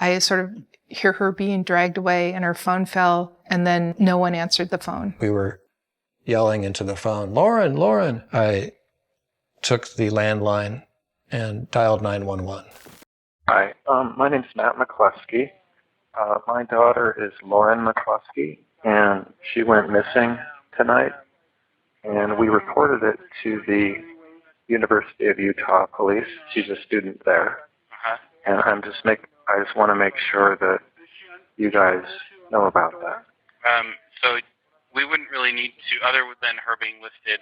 I sort of hear her being dragged away and her phone fell, and then no one answered the phone. We were yelling into the phone, Lauren, Lauren. I took the landline and dialed 911. Hi, my name's Matt McCluskey. My daughter is Lauren McCluskey, and she went missing tonight. And we reported it to the University of Utah police. She's a student there. And I just want to make sure that you guys know about that. So we wouldn't really need to, other than her being listed,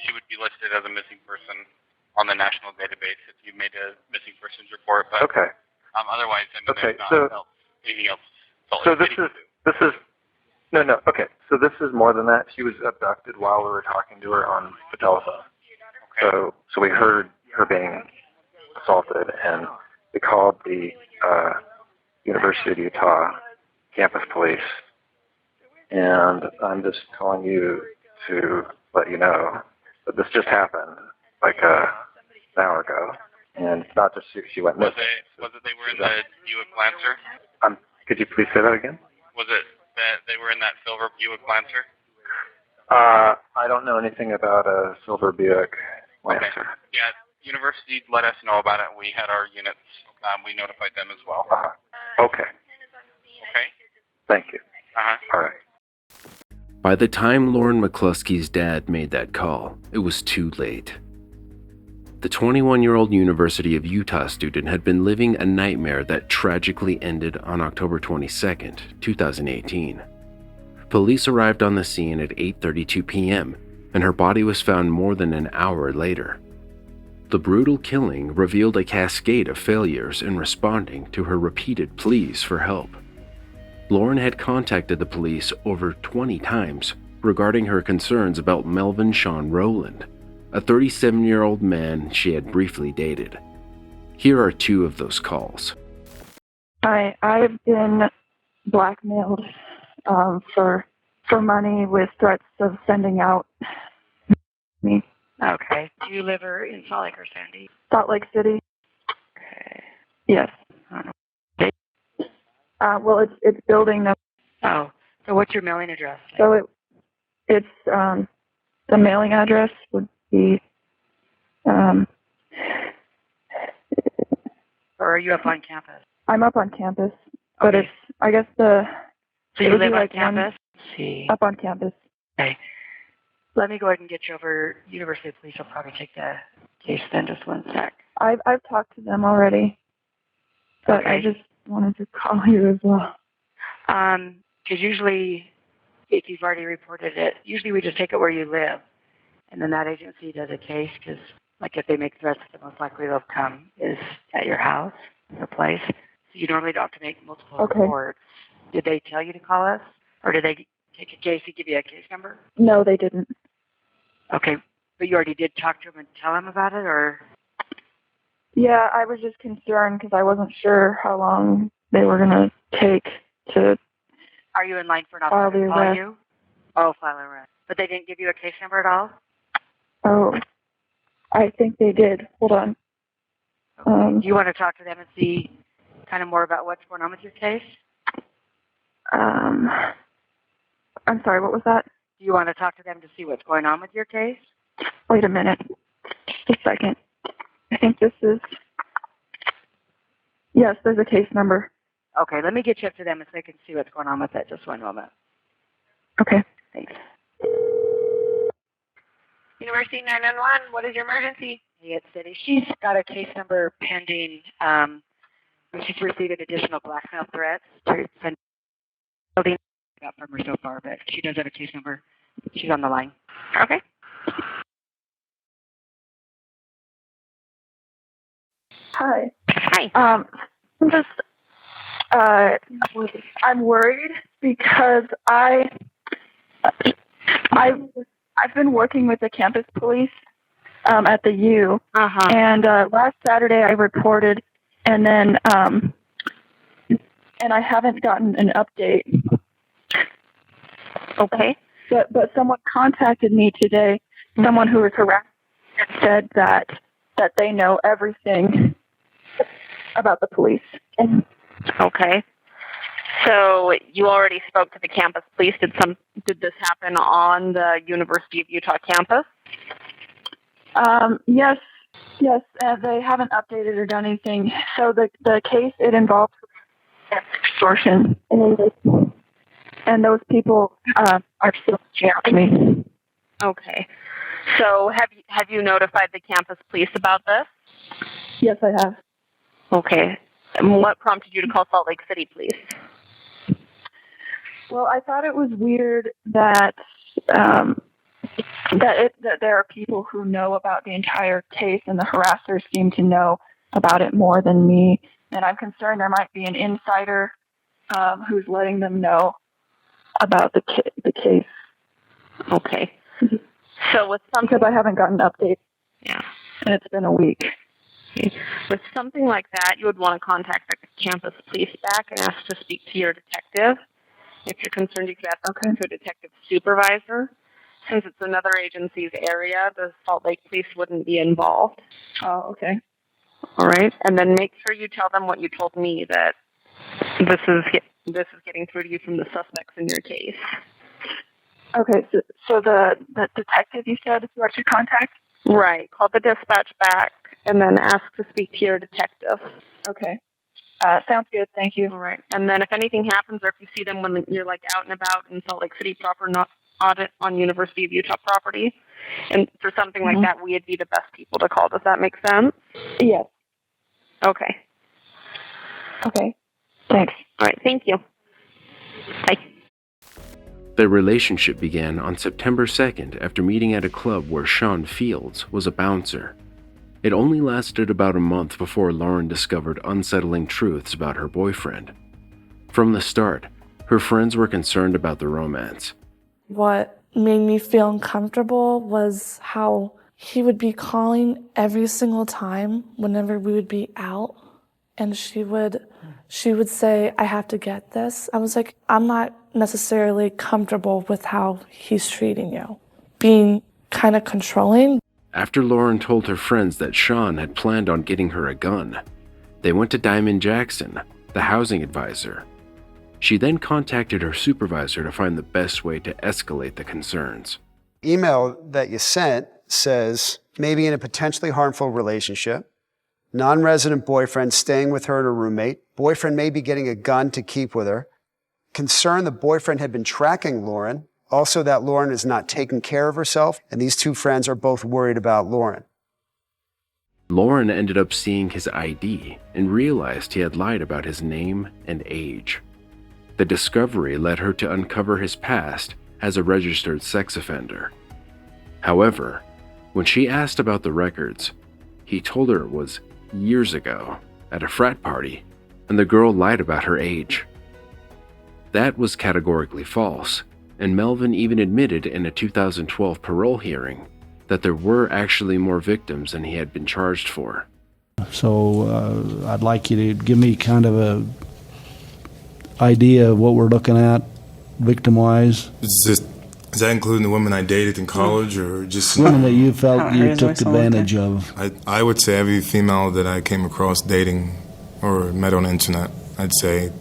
she would be listed as a missing person on the national database if you made a missing persons report. But okay. Otherwise, I mean, okay. There's not anything else. So this is no. Okay. So this is more than that. She was abducted while we were talking to her on the telephone. Okay. So we heard her being assaulted, and we called the University of Utah campus police. And I'm just calling you to let you know that this just happened like an hour ago. And it's not just she went missing. Was it they were in the Buick Lancer? Could you please say that again? Was it that they were in that silver Buick Lancer? I don't know anything about a silver Buick Lancer. Okay. Yeah, university let us know about it. We had our units. We notified them as well. Okay. Okay. Thank you. All right. By the time Lauren McCluskey's dad made that call, it was too late. The 21-year-old University of Utah student had been living a nightmare that tragically ended on October 22nd, 2018. Police arrived on the scene at 8:32 p.m., and her body was found more than an hour later. The brutal killing revealed a cascade of failures in responding to her repeated pleas for help. Lauren had contacted the police over 20 times regarding her concerns about Melvin Sean Rowland, a 37-year-old man she had briefly dated. Here are two of those calls. Hi, I've been blackmailed for money with threats of sending out me. Okay. Do you live in Salt Lake or Sandy? Salt Lake City. Okay. Yes. Well, it's building them. Oh, so what's your mailing address? So it's the mailing address would be. Or are you up on campus? I'm up on campus, but Okay. it's, I guess the. So you live on campus? See. Up on campus. Okay. Let me go ahead and get you over. University Police will probably take the case then. Just one sec. I've talked to them already, but Okay. I just wanted to call you as well. Because usually, if you've already reported it, usually we just take it where you live, and then that agency does a case. Because, like, if they make threats, the most likely they'll come is at your house, your place. So you normally don't have to make multiple reports. Did they tell you to call us, or did they take a case and give you a case number? No, they didn't. Okay, but you already did talk to them and tell them about it, or? Yeah, I was just concerned because I wasn't sure how long they were going to take to. Are you in line for an file officer the to call arrest. you? Oh, file arrest. But they didn't give you a case number at all? Oh, I think they did. Hold on. Do you want to talk to them and see kind of more about what's going on with your case? I'm sorry, what was that? Do you want to talk to them to see what's going on with your case? Wait a minute. Just a second. I think this is. Yes, there's a case number. Okay, let me get you up to them so they can see what's going on with it. Just one moment. Okay. Thanks. University 911, what is your emergency? Hey, it's City. She's got a case number pending. She's received additional blackmail threats to send building got from her so far, but she does have a case number. She's on the line. Okay. Hi. Hi. I'm just. I'm worried because I've been working with the campus police at the U, and last Saturday I reported, and then and I haven't gotten an update. Okay. But someone contacted me today, someone who was harassed, and said that they know everything about the police. And Okay. So you already spoke to the campus police. Did this happen on the University of Utah campus? Yes, they haven't updated or done anything. So the case, it involves extortion, and those people are still jailed to me. Okay. So have you notified the campus police about this? Yes, I have. Okay. And what prompted you to call Salt Lake City Police? Well, I thought it was weird that that there are people who know about the entire case, and the harassers seem to know about it more than me. And I'm concerned there might be an insider who's letting them know about the case. Okay. So with because I haven't gotten an update. Yeah. And it's been a week. Okay. With something like that, you would want to contact the campus police back and ask to speak to your detective. If you're concerned, you could ask to a detective supervisor. Since it's another agency's area, the Salt Lake Police wouldn't be involved. Oh, okay. All right. And then make sure you tell them what you told me, that this is getting through to you from the suspects in your case. Okay, so the detective you said is who I should contact? Right. Call the dispatch back and then ask to speak to your detective. Okay. Sounds good. Thank you. All right. And then if anything happens, or if you see them when you're like out and about in Salt Lake City proper, not audit on University of Utah property, and for something like that, we'd be the best people to call. Does that make sense? Yes. Okay. Okay. Thanks. All right. Thank you. Bye. Their relationship began on September 2nd after meeting at a club where Sean Fields was a bouncer. It only lasted about a month before Lauren discovered unsettling truths about her boyfriend. From the start, her friends were concerned about the romance. What made me feel uncomfortable was how he would be calling every single time whenever we would be out, and she would say, "I have to get this." I was like, I'm not necessarily comfortable with how he's treating you. Being kind of controlling. After Lauren told her friends that Sean had planned on getting her a gun, they went to Diamond Jackson, the housing advisor. She then contacted her supervisor to find the best way to escalate the concerns. Email that you sent says, maybe in a potentially harmful relationship, non-resident boyfriend staying with her and her roommate, boyfriend may be getting a gun to keep with her, concern the boyfriend had been tracking Lauren, also that Lauren is not taking care of herself, and these two friends are both worried about Lauren. Lauren ended up seeing his ID and realized he had lied about his name and age. The discovery led her to uncover his past as a registered sex offender. However, when she asked about the records, he told her it was years ago at a frat party, and the girl lied about her age. That was categorically false, and Melvin even admitted in a 2012 parole hearing that there were actually more victims than he had been charged for. So I'd like you to give me kind of a idea of what we're looking at victim-wise. Is that including the women I dated in college, or just women that you felt you took advantage of? I would say every female that I came across dating or met on the internet, I'd say.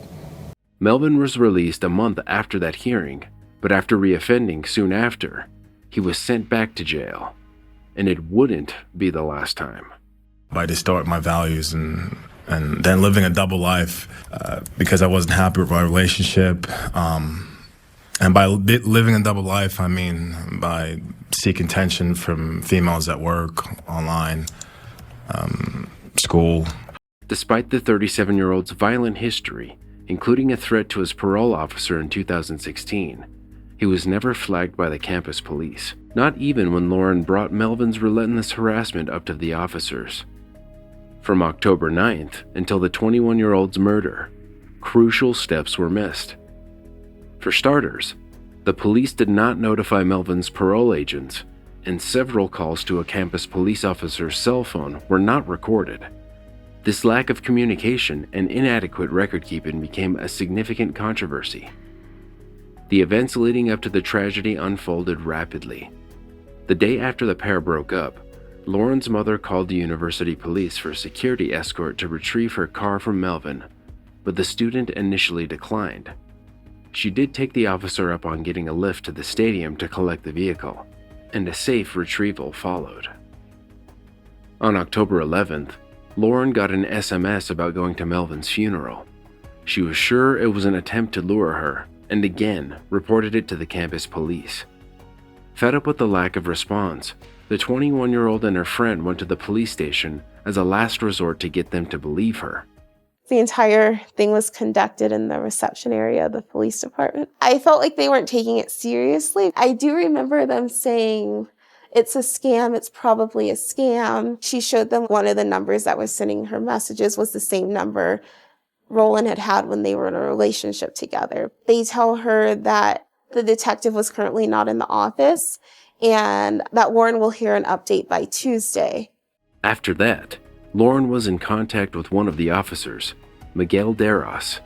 Melvin was released a month after that hearing, but after reoffending soon after, he was sent back to jail, and it wouldn't be the last time. By distort my values and then living a double life because I wasn't happy with my relationship. And by living a double life, I mean by seeking attention from females at work, online, school. Despite the 37-year-old's violent history, including a threat to his parole officer in 2016, he was never flagged by the campus police, not even when Lauren brought Melvin's relentless harassment up to the officers. From October 9th until the 21-year-old's murder, crucial steps were missed. For starters, the police did not notify Melvin's parole agents, and several calls to a campus police officer's cell phone were not recorded. This lack of communication and inadequate record-keeping became a significant controversy. The events leading up to the tragedy unfolded rapidly. The day after the pair broke up, Lauren's mother called the university police for a security escort to retrieve her car from Melvin, but the student initially declined. She did take the officer up on getting a lift to the stadium to collect the vehicle, and a safe retrieval followed. On October 11th, Lauren got an SMS about going to Melvin's funeral. She was sure it was an attempt to lure her, and again reported it to the campus police. Fed up with the lack of response, the 21-year-old and her friend went to the police station as a last resort to get them to believe her. The entire thing was conducted in the reception area of the police department. I felt like they weren't taking it seriously. I do remember them saying, "It's a scam, it's probably a scam." She showed them one of the numbers that was sending her messages was the same number Roland had when they were in a relationship together. They tell her that the detective was currently not in the office and that Lauren will hear an update by Tuesday. After that, Lauren was in contact with one of the officers, Miguel Deros.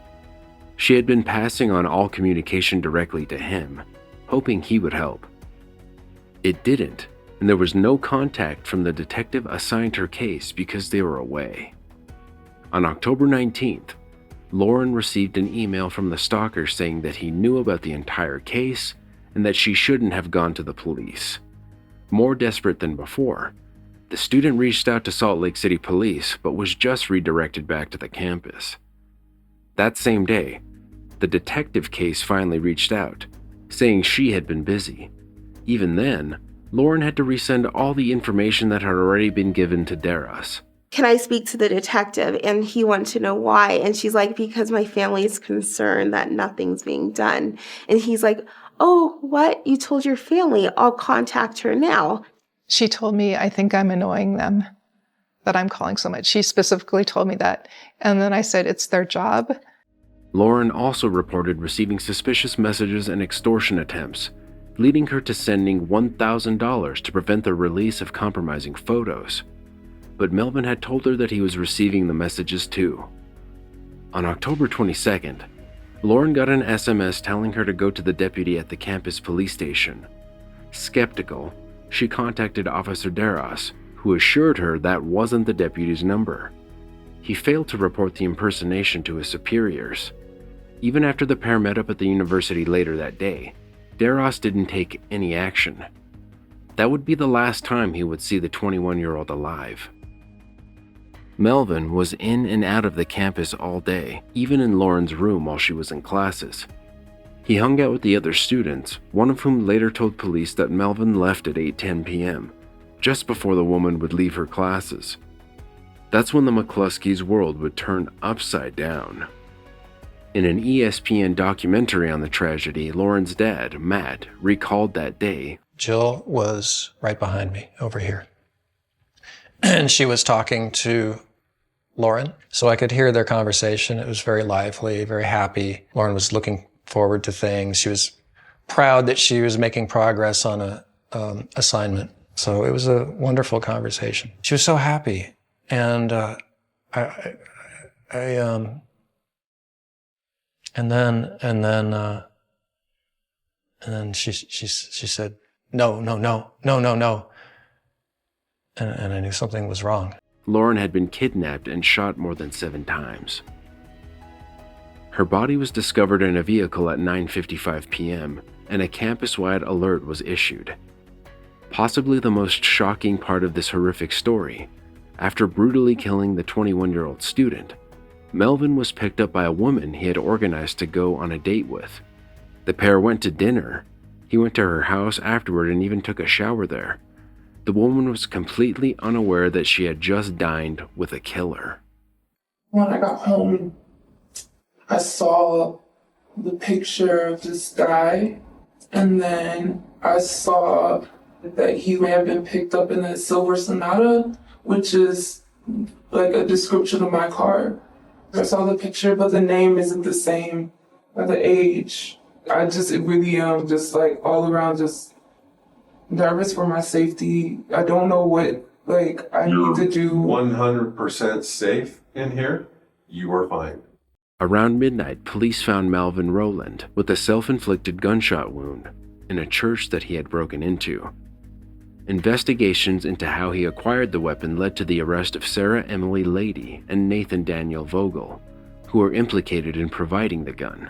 She had been passing on all communication directly to him, hoping he would help. It didn't, and there was no contact from the detective assigned her case because they were away. On October 19th, Lauren received an email from the stalker saying that he knew about the entire case and that she shouldn't have gone to the police. More desperate than before, the student reached out to Salt Lake City Police but was just redirected back to the campus. That same day, the detective case finally reached out, saying she had been busy. Even then, Lauren had to resend all the information that had already been given to Deros. Can I speak to the detective? And he wanted to know why. And she's like, because my family is concerned that nothing's being done. And he's like, oh, what? You told your family? I'll contact her now. She told me, I think I'm annoying them, that I'm calling so much. She specifically told me that. And then I said, it's their job. Lauren also reported receiving suspicious messages and extortion attempts, leading her to sending $1,000 to prevent the release of compromising photos. But Melvin had told her that he was receiving the messages too. On October 22nd, Lauren got an SMS telling her to go to the deputy at the campus police station. Skeptical, she contacted Officer Deros, who assured her that wasn't the deputy's number. He failed to report the impersonation to his superiors. Even after the pair met up at the university later that day, Deros didn't take any action. That would be the last time he would see the 21-year-old alive. Melvin was in and out of the campus all day, even in Lauren's room while she was in classes. He hung out with the other students, one of whom later told police that Melvin left at 8:10 p.m., just before the woman would leave her classes. That's when the McCluskey's world would turn upside down. In an ESPN documentary on the tragedy, Lauren's dad, Matt, recalled that day. Jill was right behind me over here. And she was talking to Lauren, so I could hear their conversation. It was very lively, very happy. Lauren was looking forward to things. She was proud that she was making progress on a assignment. So it was a wonderful conversation. She was so happy. And and then she said, no. And I knew something was wrong. Lauren had been kidnapped and shot more than 7 times. Her body was discovered in a vehicle at 9:55 p.m., and a campus-wide alert was issued. Possibly the most shocking part of this horrific story, after brutally killing the 21-year-old student, Melvin was picked up by a woman he had organized to go on a date with. The pair went to dinner. He went to her house afterward and even took a shower there. The woman was completely unaware that she had just dined with a killer. When I got home, I saw the picture of this guy, and then I saw that he may have been picked up in a silver Sonata, which is like a description of my car. I saw the picture, but the name isn't the same, or the age. It really am just like all around just nervous for my safety. I don't know what I need to do. 100% safe in here. You are fine. Around midnight, police found Melvin Rowland with a self-inflicted gunshot wound in a church that he had broken into. Investigations into how he acquired the weapon led to the arrest of Sarah Emily Lady and Nathan Daniel Vogel, who who were implicated in providing the gun.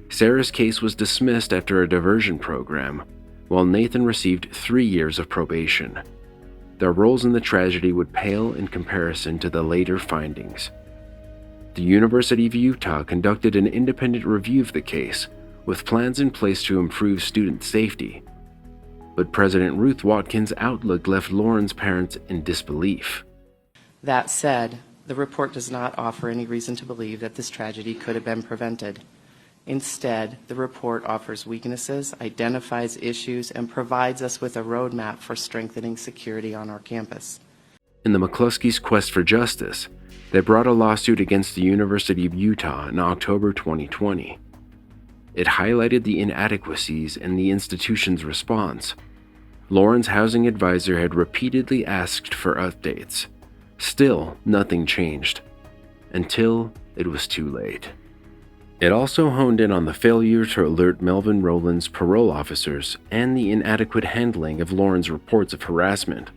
Sarah's case was dismissed after a diversion program, while Nathan received 3 years of probation. Their roles in the tragedy would pale in comparison to the later findings. The University of Utah conducted an independent review of the case, with plans in place to improve student safety. But President Ruth Watkins' outlook left Lauren's parents in disbelief. That said, the report does not offer any reason to believe that this tragedy could have been prevented. Instead, the report offers weaknesses, identifies issues, and provides us with a roadmap for strengthening security on our campus. In the McCluskey's quest for justice, they brought a lawsuit against the University of Utah in October 2020. It highlighted the inadequacies in the institution's response. Lauren's housing advisor had repeatedly asked for updates. Still, nothing changed. Until it was too late. It also honed in on the failure to alert Melvin Rowland's parole officers and the inadequate handling of Lauren's reports of harassment.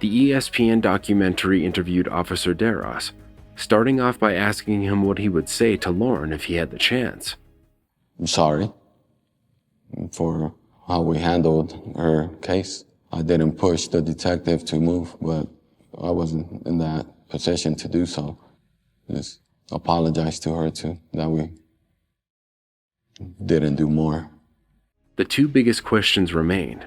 The ESPN documentary interviewed Officer Deros, starting off by asking him what he would say to Lauren if he had the chance. I'm sorry for how we handled her case. I didn't push the detective to move, but I wasn't in that position to do so. Just apologize to her too, that we didn't do more. The two biggest questions remained.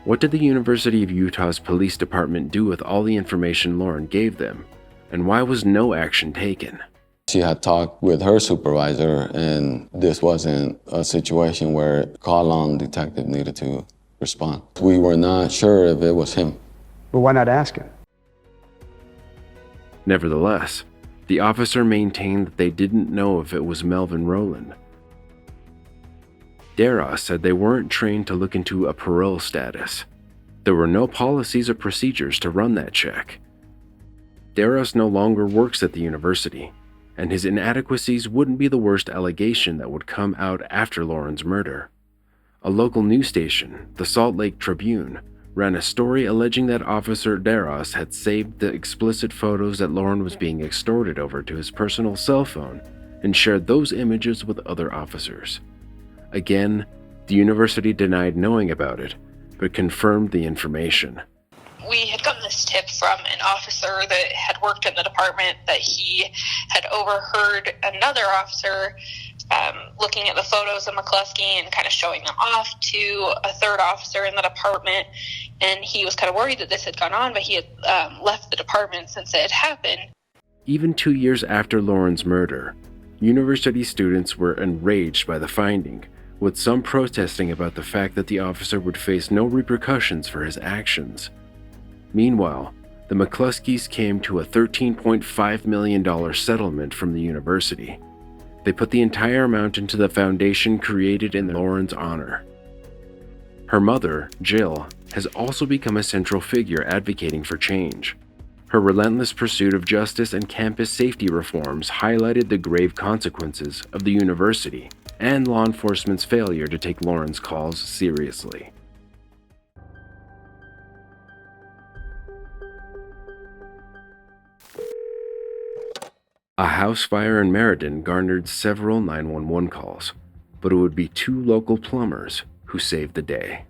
What did the University of Utah's police department do with all the information Lauren gave them? And why was no action taken? She had talked with her supervisor, and this wasn't a situation where a call-on detective needed to respond. We were not sure if it was him. But why not ask him? Nevertheless, the officer maintained that they didn't know if it was Melvin Rowland. Deros said they weren't trained to look into a parole status. There were no policies or procedures to run that check. Deros no longer works at the university, and his inadequacies wouldn't be the worst allegation that would come out after Lauren's murder. A local news station, the Salt Lake Tribune, ran a story alleging that Officer Deros had saved the explicit photos that Lauren was being extorted over to his personal cell phone and shared those images with other officers. Again, the university denied knowing about it, but confirmed the information. We had gotten this tip from an officer that had worked in the department that he had overheard another officer looking at the photos of McCluskey and kind of showing them off to a third officer in the department. And he was kind of worried that this had gone on, but he had left the department since it had happened. Even 2 years after Lauren's murder, university students were enraged by the finding, with some protesting about the fact that the officer would face no repercussions for his actions. Meanwhile, the McCluskeys came to a $13.5 million settlement from the university. They put the entire amount into the foundation created in Lauren's honor. Her mother, Jill, has also become a central figure advocating for change. Her relentless pursuit of justice and campus safety reforms highlighted the grave consequences of the university and law enforcement's failure to take Lauren's calls seriously. A house fire in Meriden garnered several 911 calls, but it would be 2 local plumbers who saved the day.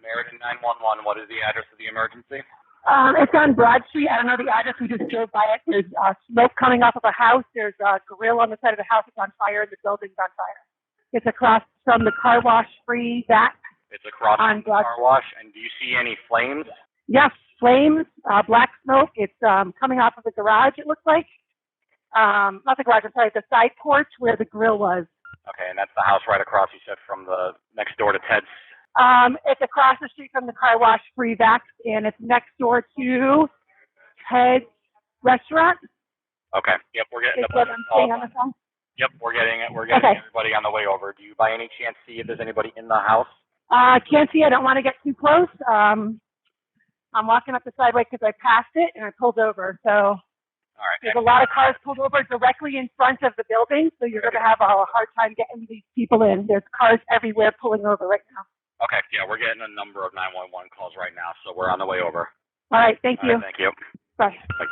Meriden 911, what is the address of the emergency? It's on Broad Street. I don't know the address. We just drove by it. There's smoke coming off of a house. There's a grill on the side of the house that's on fire, and the building's on fire. It's across from the car wash free back. It's across from the car wash, and do you see any flames? Yes, flames, black smoke. It's coming off of the garage, it looks like. Not the garage, I'm sorry, the side porch where the grill was. Okay, and that's the house right across, you said, from the next door to Ted's. It's across the street from the car wash free back, and it's next door to Ted's restaurant. Okay, yep, we're getting Is what I'm saying on the phone? Yep, we're getting everybody on the way over. Do you by any chance see if there's anybody in the house? Can't see. I don't want to get too close. I'm walking up the sidewalk because I passed it and I pulled over. So all right, there's a lot of cars pulled over directly in front of the building, so you're going to have a hard time getting these people in. There's cars everywhere pulling over right now. Okay, yeah, we're getting a number of 911 calls right now, so we're on the way over. All right, thank you. All right, thank you. Bye. Bye.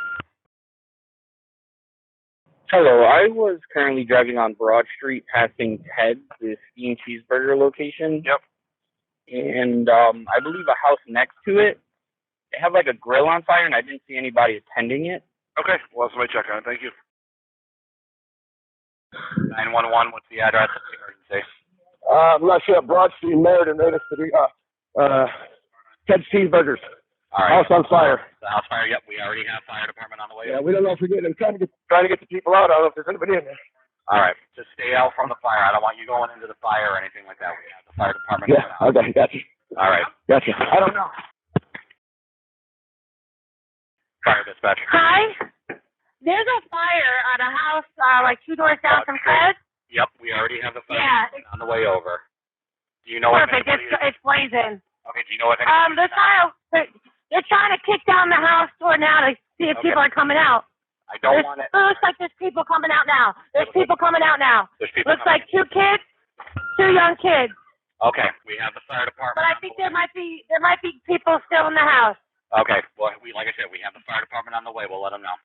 Hello, I was currently driving on Broad Street passing Ted's, this steamed cheeseburger location. Yep. And I believe a house next to it, they have like a grill on fire, and I didn't see anybody attending it. Okay, we'll have somebody check on it. Thank you. 911, what's the address of the emergency? I'm not sure. Broad Street, Meriden, right next to the Ted's Cheeseburgers. All right. House on fire. The house fire, yep, we already have fire department on the way. Yeah, we don't know if we're getting. I'm trying to get the people out. I don't know if there's anybody in there. All right, just stay out from the fire. I don't want you going into the fire or anything like that. We have the fire department. Yeah, okay, gotcha. All right. Gotcha. I don't know. Fire dispatch. Hi. There's a fire at a house like 2 doors down from Fred. Yep, we already have the fire Yeah. on the way over. Do you know Perfect. if anybody It's blazing. Okay, do you know if anybody They're trying to kick down the house door now to see if people are coming out. I don't want it. It looks like there's people coming out now. There's people coming out now. There's people Looks like 2 kids, 2 young kids. Okay, we have the fire department. But I think there might be people still in the house. Okay, well, like I said, we have the fire department on the way. We'll let them know.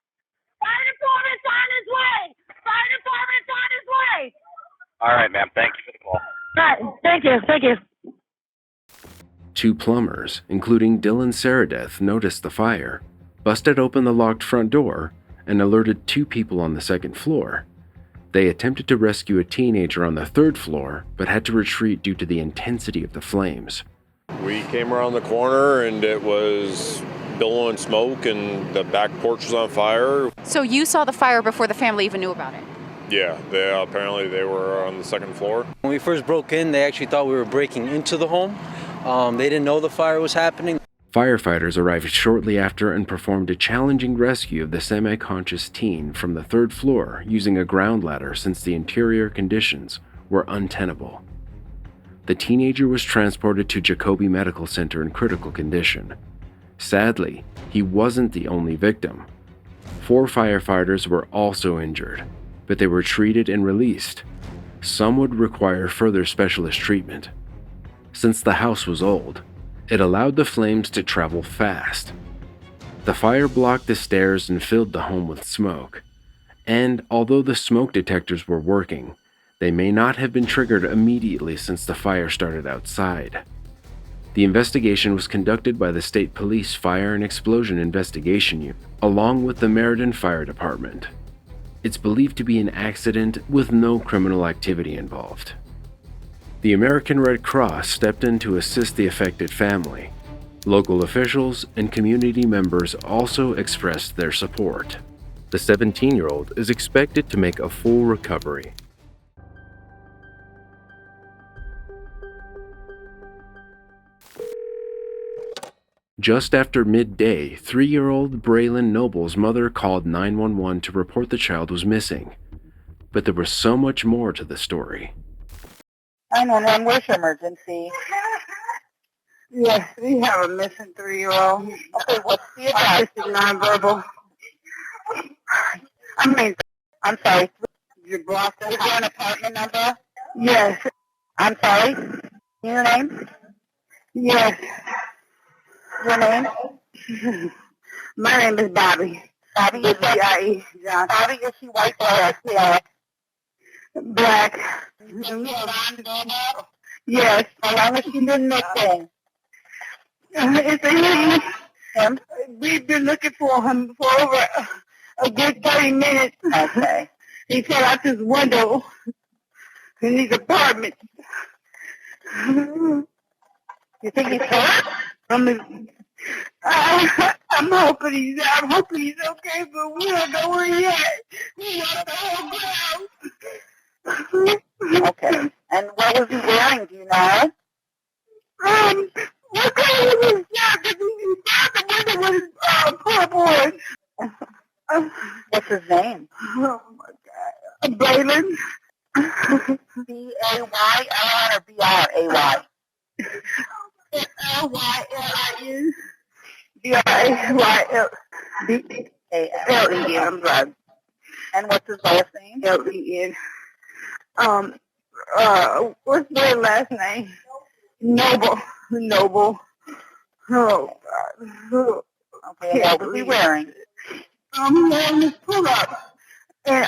Fire department's on his way. Fire department's on his way. All right, ma'am. Thank you for the call. All right. Thank you. Thank you. 2 plumbers, including Dylan Saradeth, noticed the fire, busted open the locked front door, and alerted 2 people on the 2nd floor. They attempted to rescue a teenager on the 3rd floor, but had to retreat due to the intensity of the flames. We came around the corner and it was billowing smoke and the back porch was on fire. So you saw the fire before the family even knew about it? Yeah, apparently they were on the 2nd floor. When we first broke in, they actually thought we were breaking into the home. They didn't know the fire was happening. Firefighters arrived shortly after and performed a challenging rescue of the semi-conscious teen from the 3rd floor using a ground ladder since the interior conditions were untenable. The teenager was transported to Jacobi Medical Center in critical condition. Sadly, he wasn't the only victim. 4 firefighters were also injured, but they were treated and released. Some would require further specialist treatment. Since the house was old, it allowed the flames to travel fast. The fire blocked the stairs and filled the home with smoke. And although the smoke detectors were working, they may not have been triggered immediately since the fire started outside. The investigation was conducted by the State Police Fire and Explosion Investigation Unit, along with the Meriden Fire Department. It's believed to be an accident with no criminal activity involved. The American Red Cross stepped in to assist the affected family. Local officials and community members also expressed their support. The 17-year-old is expected to make a full recovery. Just after midday, 3-year-old Braylen Noble's mother called 911 to report the child was missing. But there was so much more to the story. 911, where's your emergency? Yes, we have a missing 3-year-old. Okay, what's the address? Nonverbal. I'm sorry. You blocked it. Is there an apartment number? Yes. I'm sorry. Your name? Yes. Your name? My name is Bobby. Bobby, is B-I-E. Bobby, is she white or black? Black. Yes. How long has she been missing? It's Him? We've been looking for him for over a good 30 minutes. Okay. He fell out his window in his apartment. You think he's hurt? I'm hoping he's okay, but we don't know where he at. We got the whole ground. Okay. And what was he wearing? Do you know? What kind of his jacket? He found the window with his floorboard. What's his name? Oh my God. Braylen. B-A-Y-L-N or B-R-A-Y? L-Y-L-I-N. B-R-A-Y-L-E-N. I'm sorry. And what's his last name? L-E-N. What's their last name? Noble. Oh, God. Okay, what was he wearing? I'm wearing his pull-up. And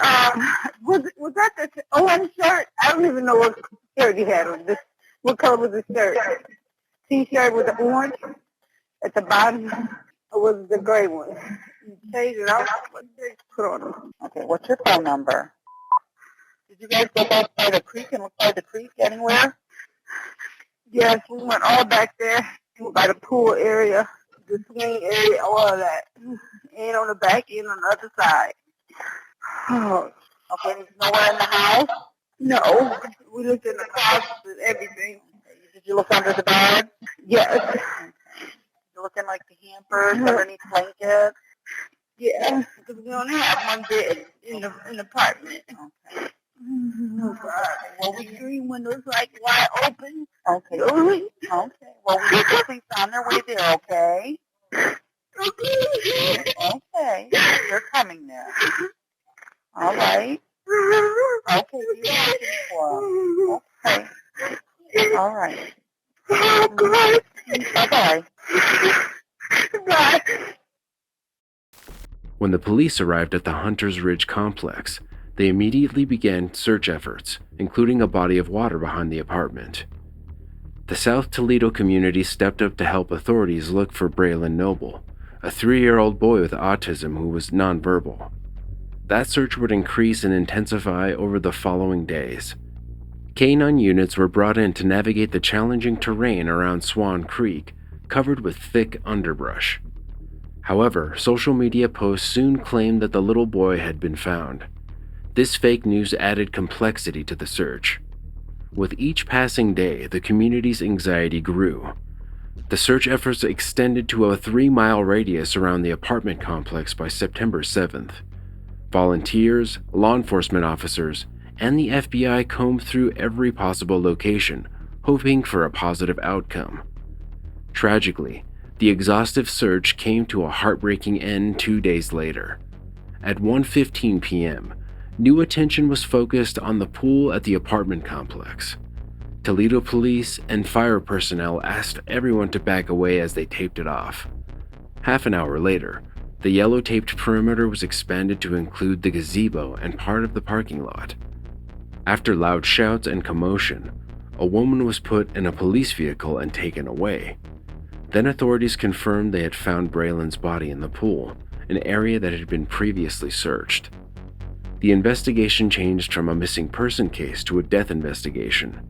was that the orange shirt? I don't even know what shirt he had on. What color was the shirt? T-shirt with the orange at the bottom, or was it the gray one? You changed it out. What did you put on him? Okay, what's your phone number? Did you guys go back by the creek and look by the creek anywhere? Yes, we went all back there. We went by the pool area, the swing area, all of that. And on the back end on the other side. Oh. Okay, there's nowhere in the house? No. We looked in the closet and everything. Did you look under the bed? Yes. You look in like the hampers, underneath blankets? Yeah, because we don't have one bed in the apartment. Okay. Oh, God. Well, we dream windows like wide open. Okay. Really? Okay. Well, we need the police on their way there, okay? Okay. Okay. They're coming there. All right. Okay, be watching for them. Okay. All right. Oh, God. Bye-bye. Bye. When the police arrived at the Hunters Ridge complex, they immediately began search efforts, including a body of water behind the apartment. The South Toledo community stepped up to help authorities look for Braylen Noble, a 3-year-old boy with autism who was nonverbal. That search would increase and intensify over the following days. K-9 units were brought in to navigate the challenging terrain around Swan Creek, covered with thick underbrush. However, social media posts soon claimed that the little boy had been found. This fake news added complexity to the search. With each passing day, the community's anxiety grew. The search efforts extended to a 3-mile radius around the apartment complex by September 7th. Volunteers, law enforcement officers, and the FBI combed through every possible location, hoping for a positive outcome. Tragically, the exhaustive search came to a heartbreaking end 2 days later. At 1:15 p.m., new attention was focused on the pool at the apartment complex. Toledo police and fire personnel asked everyone to back away as they taped it off. Half an hour later, the yellow-taped perimeter was expanded to include the gazebo and part of the parking lot. After loud shouts and commotion, a woman was put in a police vehicle and taken away. Then authorities confirmed they had found Braylen's body in the pool, an area that had been previously searched. The investigation changed from a missing person case to a death investigation.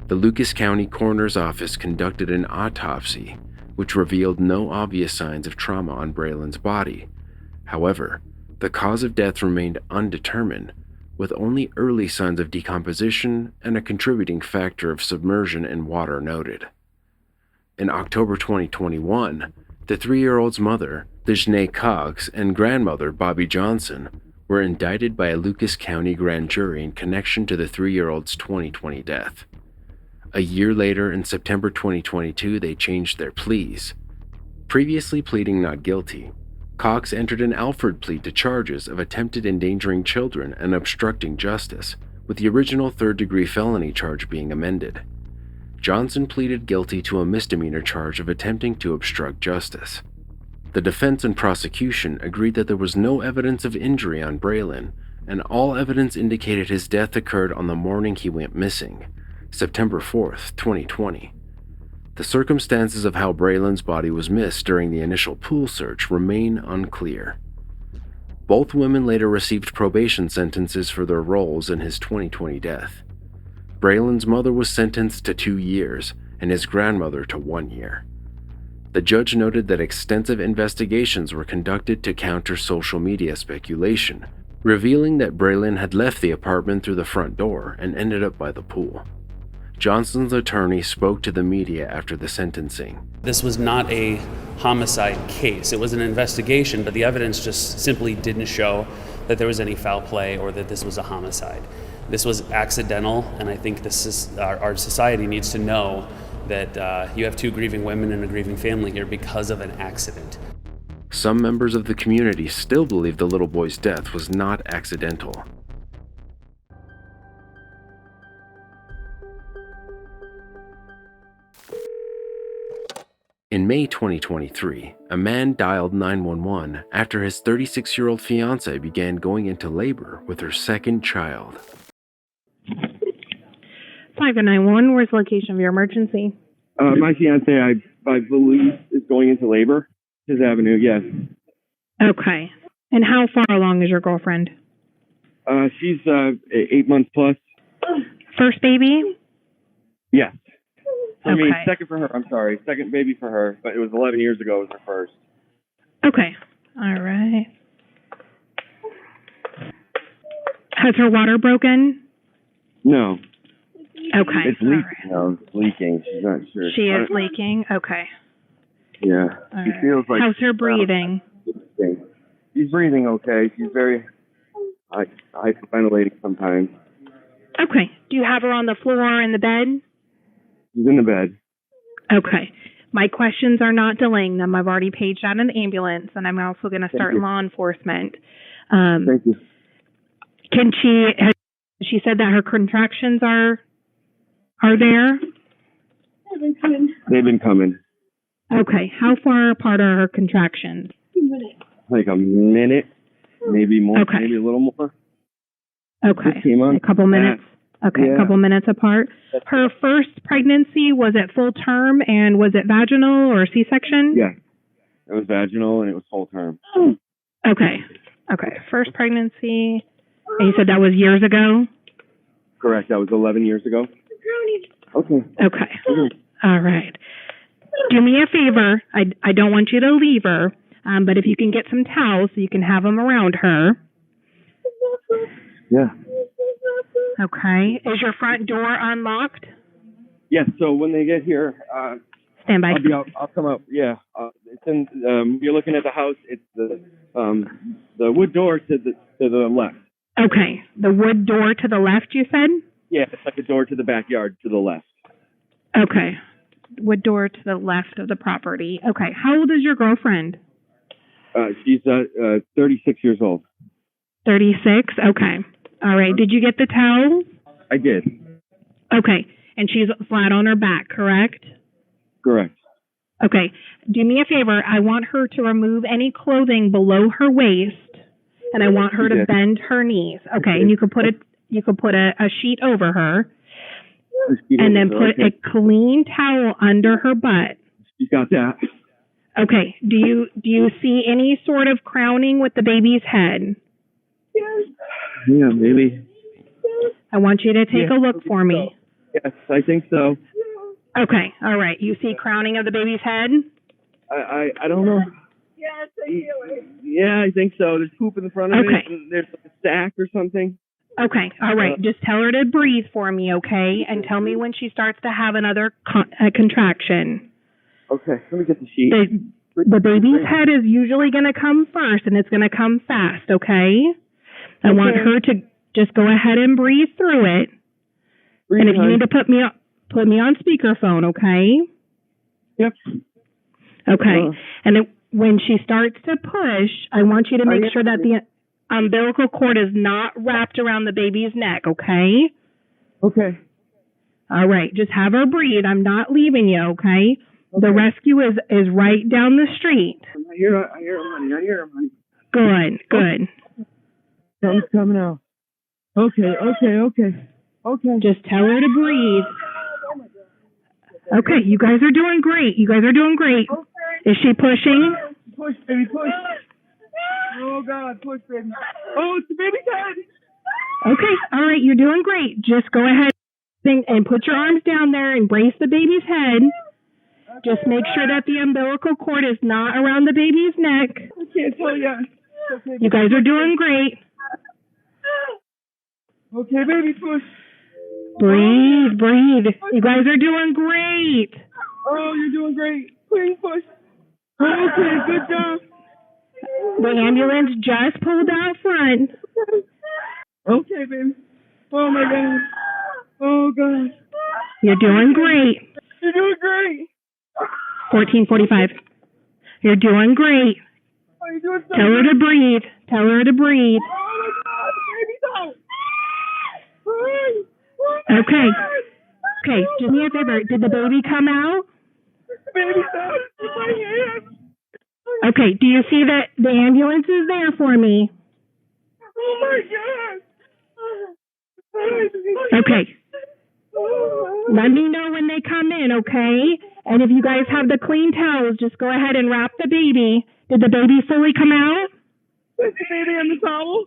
The Lucas County Coroner's Office conducted an autopsy, which revealed no obvious signs of trauma on Braylen's body. However, the cause of death remained undetermined, with only early signs of decomposition and a contributing factor of submersion in water noted. In October 2021, the 3-year-old's mother, Dejnae Cox, and grandmother, Bobby Johnson, were indicted by a Lucas County grand jury in connection to the 3-year-old's 2020 death. A year later, in September 2022, they changed their pleas. Previously pleading not guilty, Cox entered an Alford plea to charges of attempted endangering children and obstructing justice, with the original third-degree felony charge being amended. Johnson pleaded guilty to a misdemeanor charge of attempting to obstruct justice. The defense and prosecution agreed that there was no evidence of injury on Braylen, and all evidence indicated his death occurred on the morning he went missing, September 4th, 2020. The circumstances of how Braylen's body was missed during the initial pool search remain unclear. Both women later received probation sentences for their roles in his 2020 death. Braylen's mother was sentenced to 2 years, and his grandmother to 1 year. The judge noted that extensive investigations were conducted to counter social media speculation, revealing that Braylen had left the apartment through the front door and ended up by the pool. Johnson's attorney spoke to the media after the sentencing. This was not a homicide case. It was an investigation, but the evidence just simply didn't show that there was any foul play or that this was a homicide. This was accidental, and I think this is our society needs to know that you have 2 grieving women and a grieving family here because of an accident. Some members of the community still believe the little boy's death was not accidental. In May 2023, a man dialed 911 after his 36-year-old fiancée began going into labor with her second child. 591, where's the location of your emergency? My fiancée, I believe, is going into labor. His Avenue, yes. Okay. And how far along is your girlfriend? She's 8 months plus. First baby? Yes. I mean, Okay. second for her. I'm sorry. Second baby for her, but it was 11 years ago. It was her first. Okay. All right. Has her water broken? No. Okay. It's leaking. No, it's leaking. She's not sure. She is leaking? Okay. Yeah. All She right. feels like. How's her breathing? She's breathing okay. She's very hyperventilating sometimes. Okay. Do you have her on the floor in the bed? She's in the bed. Okay. My questions are not delaying them. I've already paged out an ambulance, and I'm also going to start law enforcement. Thank you. Has she said that her contractions are there? They've been coming. Okay. How far apart are her contractions? Like a minute, maybe more, Okay. maybe a little more. Okay. 15 months. A couple minutes. Okay, Yeah. a couple minutes apart. Her first pregnancy, was it full term, and was it vaginal or C-section? Yeah. It was vaginal and it was full term. Okay. Okay. First pregnancy. And you said that was years ago? Correct. That was 11 years ago. Okay. Okay. All right. Do me a favor. I don't want you to leave her, but if you can get some towels so you can have them around her. Yeah. Okay. Is your front door unlocked? Yes. So when they get here, Stand by. I'll come up. Yeah. It's in. You're looking at the house. It's the wood door to the left. Okay. The wood door to the left, you said? Yeah. It's like a door to the backyard to the left. Okay. Wood door to the left of the property. Okay. How old is your girlfriend? She's 36 years old. 36? Okay. All right. Did you get the towels? I did. Okay. And she's flat on her back, correct? Correct. Okay. Do me a favor. I want her to remove any clothing below her waist, and I want her to bend her knees. Okay. And you could put a sheet over her, and then put a clean towel under her butt. She's got that. Okay. Do you see any sort of crowning with the baby's head? Yeah, maybe. I want you to take a look for me. Yes, I think so. Okay. All right. You see crowning of the baby's head? I don't know. Yes, I feel it. Yeah, I think so. There's poop in the front of Okay. it. And there's a sack or something. Okay. All right. Just tell her to breathe for me, okay? And tell me when she starts to have another contraction. Okay, let me get the sheet. The baby's head is usually going to come first, and it's going to come fast, okay? I want her to just go ahead and breathe through it. And if you need to put me on speakerphone, okay? Yep. Okay. And then when she starts to push, I want you to make sure that the umbilical cord is not wrapped around the baby's neck, okay? Okay. All right. Just have her breathe. I'm not leaving you, okay? The rescue is right down the street. I hear him, honey. I hear him, honey. Good. Something's coming out. Okay. Just tell her to breathe. Okay, you guys are doing great. Is she pushing? Push, baby, push. Oh, God, push, baby. Oh, it's the baby's head. Okay, all right, you're doing great. Just go ahead and put your arms down there and brace the baby's head. Just make sure that the umbilical cord is not around the baby's neck. I can't tell you. Okay, you guys are doing great. Okay, baby, push. Breathe. You guys are doing great. Oh, you're doing great. Please push. Okay, good job. The ambulance just pulled out front. Okay, baby. Oh, my God. Oh, God. You're doing great. You're doing great. 1445. You're doing great. Oh, you're doing so Tell her to breathe. Oh, my God. The baby's out. Okay. Do me a favor. Did the baby come out? baby's out in my hands. Okay, do you see that the ambulance is there for me? Oh my God. Okay. Let me know when they come in, okay? And if you guys have the clean towels, just go ahead and wrap the baby. Did the baby fully come out? Put the baby on the towel?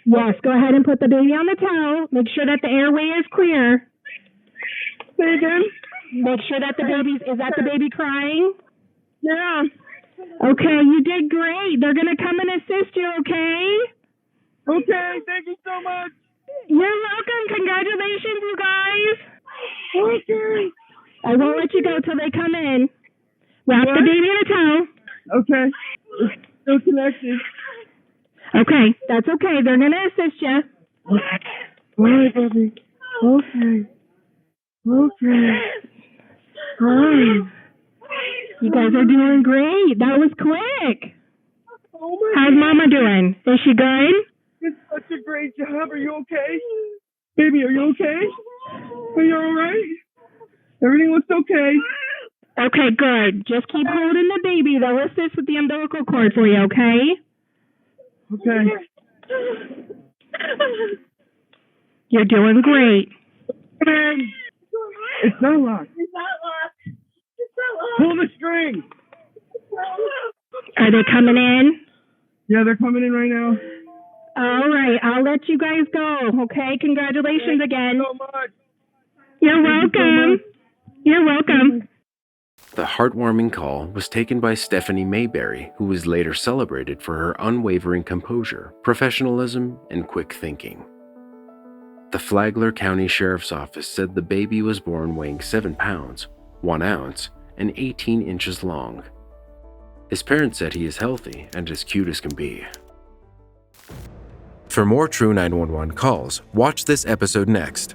Yes, go ahead and put the baby on the towel. Make sure that the airway is clear. Say again? Make sure that the baby, is that the baby crying? Yeah. Okay, you did great. They're going to come and assist you, okay? Okay, thank you so much. You're welcome. Congratulations, you guys. Okay. I won't let you go till they come in. Wrap the baby in a towel. Okay. It's still connected. Okay, that's okay. They're going to assist you. All right, baby. Okay. Okay. Hi. You guys are doing great. That was quick. Oh my How's God. Mama doing? Is she good? It's such a great job. Are you okay? Baby, are you okay? Are you all right? Everything looks okay. Okay, good. Just keep holding the baby. They'll assist with the umbilical cord for you, okay? Okay. You're doing great. It's not locked. Pull the string. Are they coming in? Yeah, they're coming in right now. All right, I'll let you guys go, okay? Congratulations again. So much. You're Thank you so welcome. much. You're welcome. The heartwarming call was taken by Stephanie Mayberry, who was later celebrated for her unwavering composure, professionalism, and quick thinking. The Flagler County Sheriff's Office said the baby was born weighing 7 pounds, 1 ounce, and 18 inches long. His parents said he is healthy and as cute as can be. For more True 911 calls, watch this episode next.